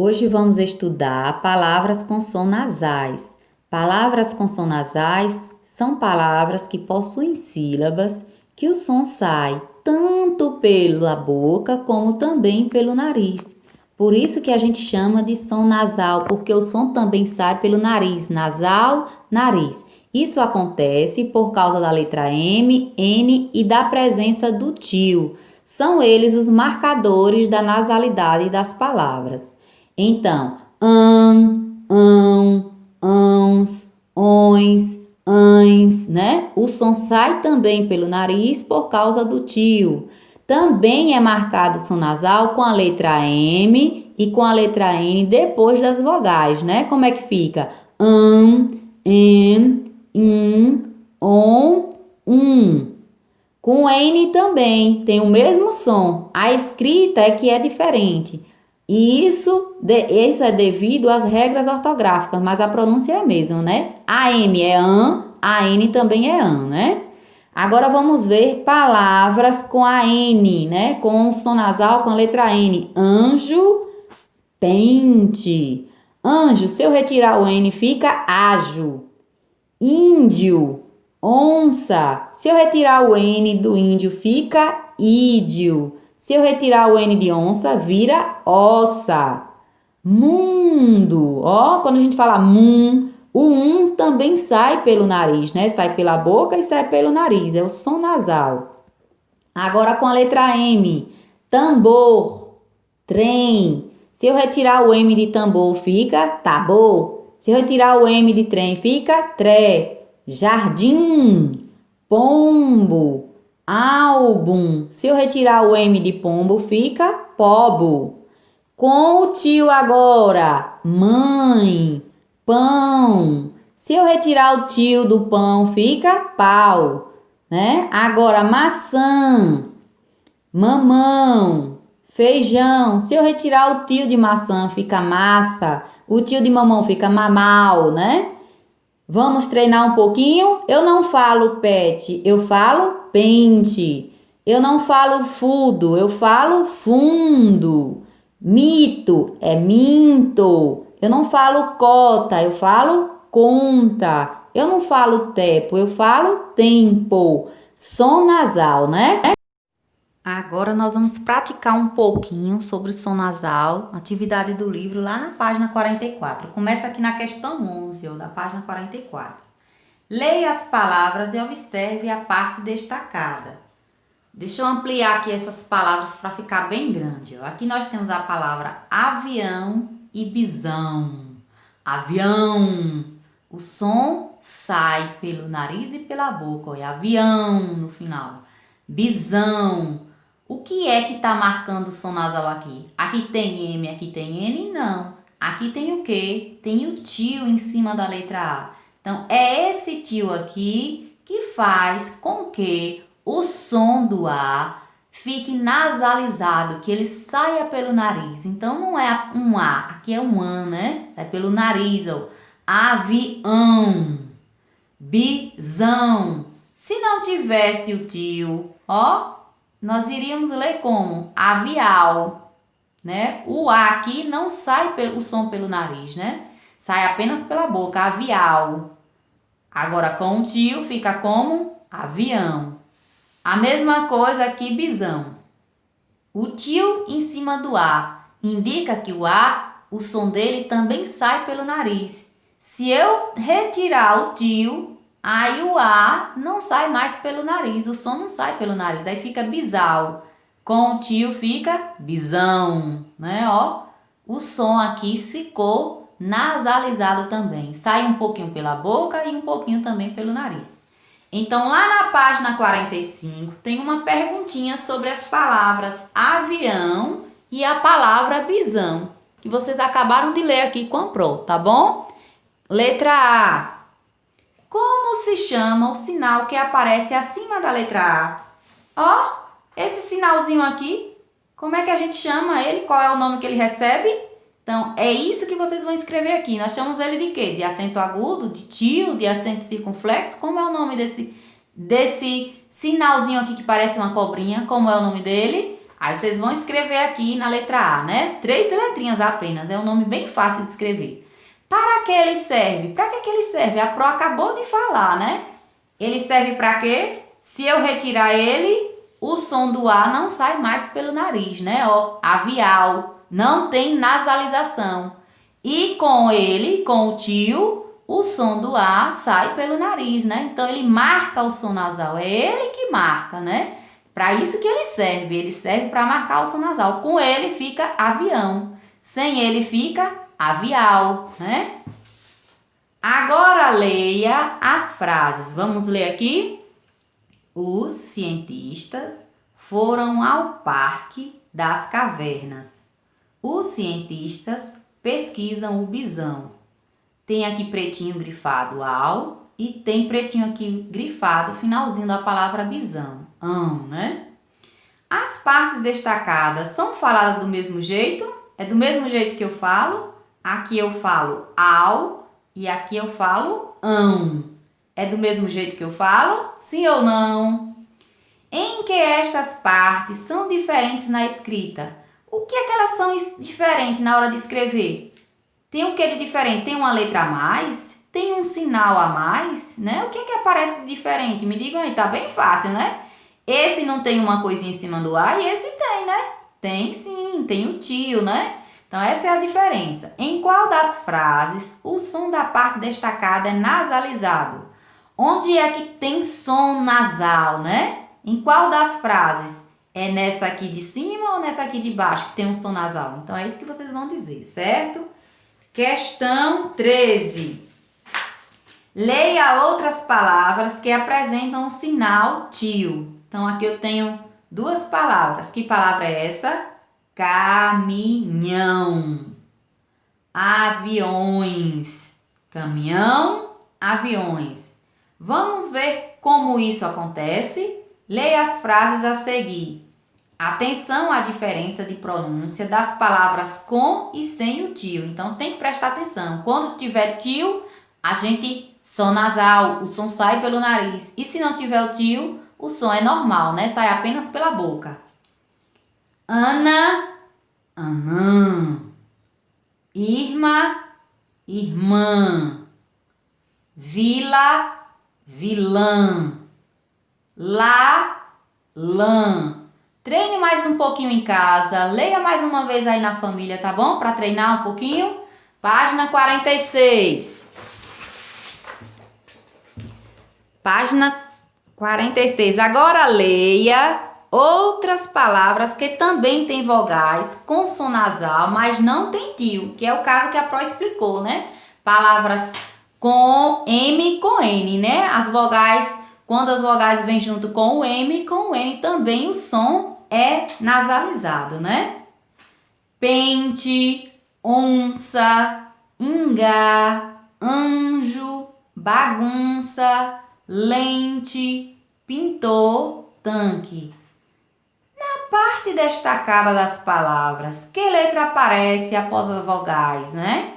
Hoje vamos estudar palavras com som nasais. Palavras com som nasais são palavras que possuem sílabas que o som sai tanto pela boca como também pelo nariz. Por isso que a gente chama de som nasal, porque o som também sai pelo nariz, nasal, nariz. Isso acontece por causa da letra M, N e da presença do tio. São eles os marcadores da nasalidade das palavras. Então, ãos, ões, ães, né? O som sai também pelo nariz por causa do tio. Também é marcado o som nasal com a letra M e com a letra N depois das vogais, né? Como é que fica? En, in, on, Com N também tem o mesmo som. A escrita é que é diferente. E isso é devido às regras ortográficas, mas a pronúncia é a mesma, né? A M é an, a N também é an, né? Agora vamos ver palavras com a N, né? Com o som nasal com a letra N. Anjo, pente. Anjo, se eu retirar o N, fica ajo. Índio, onça. Se eu retirar o N do índio, fica ídio. Se eu retirar o N de onça, vira ossa. Mundo. Ó, quando a gente fala o também sai pelo nariz, né? Sai pela boca e sai pelo nariz. É o som nasal. Agora com a letra M. Tambor. Trem. Se eu retirar o M de tambor, fica tabor. Se eu retirar o M de trem, fica tré. Jardim. Pombo. Álbum. Se eu retirar o M de pombo, fica pobo. Com o tio agora, mãe, pão. Se eu retirar o tio do pão, fica pau, né? Agora, maçã, mamão, feijão. Se eu retirar o tio de maçã, fica massa. O tio de mamão fica mamal, né? Vamos treinar um pouquinho? Eu não falo pet, eu falo pente. Eu não falo fudo, eu falo fundo. Mito é minto. Eu não falo cota, eu falo conta. Eu não falo tepo, eu falo tempo. Som nasal, né? Agora nós vamos praticar um pouquinho sobre o som nasal, atividade do livro lá na página 44. Começa aqui na questão 11, da página 44. Leia as palavras e observe a parte destacada. Deixa eu ampliar aqui essas palavras para ficar bem grande. Aqui nós temos a palavra avião e bisão. Avião. O som sai pelo nariz e pela boca. Olha, avião no final. Bisão. O que é que está marcando o som nasal aqui? Aqui tem M, aqui tem N? Não. Aqui tem o quê? Tem o tio em cima da letra A. Então, é esse tio aqui que faz com que o som do A fique nasalizado, que ele saia pelo nariz. Então, não é um A, aqui é um AN, né? É pelo nariz, ó. Avião, bisão. Se não tivesse o tio, ó, nós iríamos ler como avial, né? O A aqui não sai o som pelo nariz, né? Sai apenas pela boca, avial. Agora com o tio fica como avião. A mesma coisa aqui, bisão. O tio em cima do A indica que o A, o som dele também sai pelo nariz. Se eu retirar o tio, aí o A não sai mais pelo nariz, o som não sai pelo nariz, aí fica bisal. Com o tio fica bisão, né? Ó, o som aqui ficou nasalizado também. Sai um pouquinho pela boca e um pouquinho também pelo nariz. Então, lá na página 45, tem uma perguntinha sobre as palavras avião e a palavra bisão, que vocês acabaram de ler aqui com a Pro, tá bom? Letra A. Como se chama o sinal que aparece acima da letra A? Ó, esse sinalzinho aqui, como é que a gente chama ele? Qual é o nome que ele recebe? Então, é isso que vocês vão escrever aqui. Nós chamamos ele de quê? De acento agudo, de tio, de acento circunflexo? Como é o nome desse sinalzinho aqui que parece uma cobrinha? Como é o nome dele? Aí vocês vão escrever aqui na letra A, né? 3 letrinhas apenas, é um nome bem fácil de escrever. Para que ele serve? Para que ele serve? A Pro acabou de falar, né? Ele serve para quê? Se eu retirar ele, o som do A não sai mais pelo nariz, né? Ó, avial, não tem nasalização. E com ele, com o tio, o som do A sai pelo nariz, né? Então ele marca o som nasal, é ele que marca, né? Para isso que ele serve para marcar o som nasal. Com ele fica avião, sem ele fica avial, né? Agora leia as frases. Vamos ler aqui? Os cientistas foram ao Parque das Cavernas. Os cientistas pesquisam o bisão. Tem aqui pretinho grifado ao e tem pretinho aqui grifado, finalzinho da palavra bisão. Né? As partes destacadas são faladas do mesmo jeito? É do mesmo jeito que eu falo? Aqui eu falo ao e aqui eu falo ão. É do mesmo jeito que eu falo? Sim ou não? Em que estas partes são diferentes na escrita? O que é que elas são diferentes na hora de escrever? Tem o que de diferente? Tem uma letra a mais? Tem um sinal a mais? Né? O que é que aparece de diferente? Me digam aí, tá bem fácil, né? Esse não tem uma coisinha em cima do A e esse tem, né? Tem sim, tem o tio, né? Então essa é a diferença. Em qual das frases o som da parte destacada é nasalizado? Onde é que tem som nasal, né? Em qual das frases? É nessa aqui de cima ou nessa aqui de baixo que tem um som nasal? Então é isso que vocês vão dizer, certo? Questão 13. Leia outras palavras que apresentam o sinal tio. Então aqui eu tenho duas palavras. Que palavra é essa? Caminhão. Aviões. Caminhão, aviões. Vamos ver como isso acontece? Leia as frases a seguir. Atenção à diferença de pronúncia das palavras com e sem o tio. Então tem que prestar atenção. Quando tiver tio, a gente som nasal, o som sai pelo nariz. E se não tiver o tio, o som é normal, né? Sai apenas pela boca. Ana, anã. Irmã, irmã. Vila, vilã. Lá, lã. Treine mais um pouquinho em casa. Leia mais uma vez aí na família, tá bom? Para treinar um pouquinho. Página 46. Página 46. Agora leia outras palavras que também têm vogais com som nasal, mas não tem tio, que é o caso que a Pro explicou, né? Palavras com M e com N, né? As vogais, quando as vogais vêm junto com o M e com o N também o som é nasalizado, né? Pente, onça, ingá, anjo, bagunça, lente, pintor, tanque. Na parte destacada das palavras, que letra aparece após as vogais, né?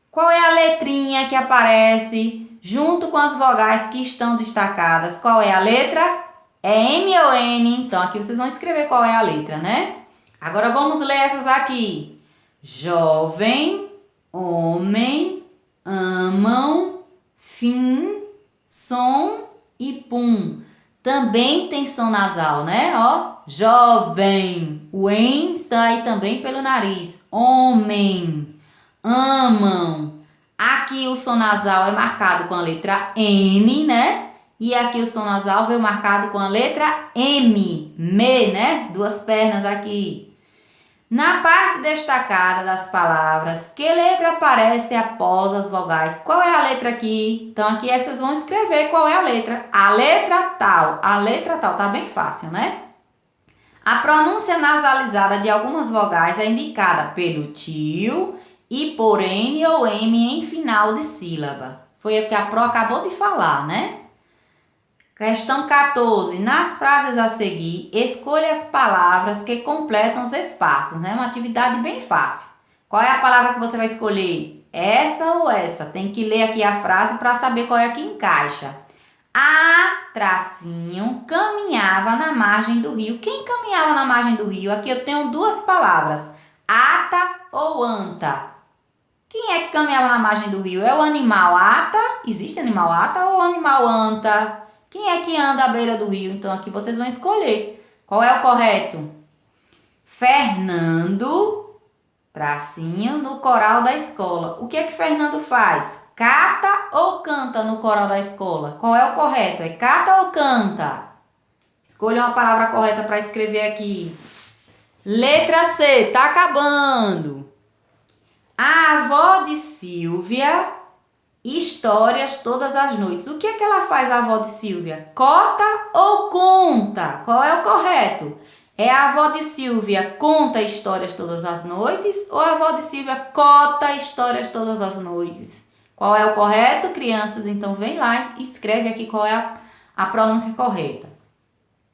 Qual é a letrinha que aparece junto com as vogais que estão destacadas? Qual é a letra? É M ou N? Então aqui vocês vão escrever qual é a letra, né? Agora vamos ler essas aqui. Jovem, homem, amam, fim, som e pum. Também tem som nasal, né? Ó, jovem. O em está aí também pelo nariz. Homem, amam. Aqui o som nasal é marcado com a letra N, né? E aqui o som nasal veio marcado com a letra M. Me, né? Duas pernas aqui. Na parte destacada das palavras, que letra aparece após as vogais? Qual é a letra aqui? Então aqui vocês vão escrever qual é a letra. A letra tal. A letra tal. Tá bem fácil, né? A pronúncia nasalizada de algumas vogais é indicada pelo tio e por N ou M em final de sílaba. Foi o que a Pro acabou de falar, né? Questão 14. Nas frases a seguir, escolha as palavras que completam os espaços, né? Uma atividade bem fácil. Qual é a palavra que você vai escolher? Essa ou essa? Tem que ler aqui a frase para saber qual é a que encaixa. A tracinho caminhava na margem do rio. Quem caminhava na margem do rio? Aqui eu tenho duas palavras. Ata ou anta? Quem é que caminhava na margem do rio? É o animal ata? Existe animal ata ou animal anta? Quem é que anda à beira do rio? Então aqui vocês vão escolher. Qual é o correto? Fernando, tracinho, no coral da escola. O que é que Fernando faz? Cata ou canta no coral da escola? Qual é o correto? É cata ou canta? Escolha uma palavra correta para escrever aqui. Letra C, tá acabando. A avó de Silvia, histórias todas as noites. O que é que ela faz, a avó de Silvia? Cota ou conta? Qual é o correto? É a avó de Silvia conta histórias todas as noites ou a avó de Silvia cota histórias todas as noites? Qual é o correto, crianças? Então vem lá e escreve aqui qual é a pronúncia correta.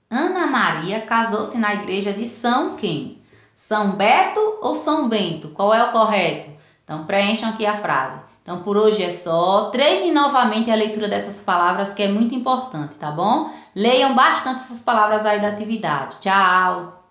Ana Maria casou-se na igreja de São quem? São Beto ou São Bento? Qual é o correto? Então preencham aqui a frase. Então por hoje é só. Treine novamente a leitura dessas palavras que é muito importante, tá bom? Leiam bastante essas palavras aí da atividade. Tchau!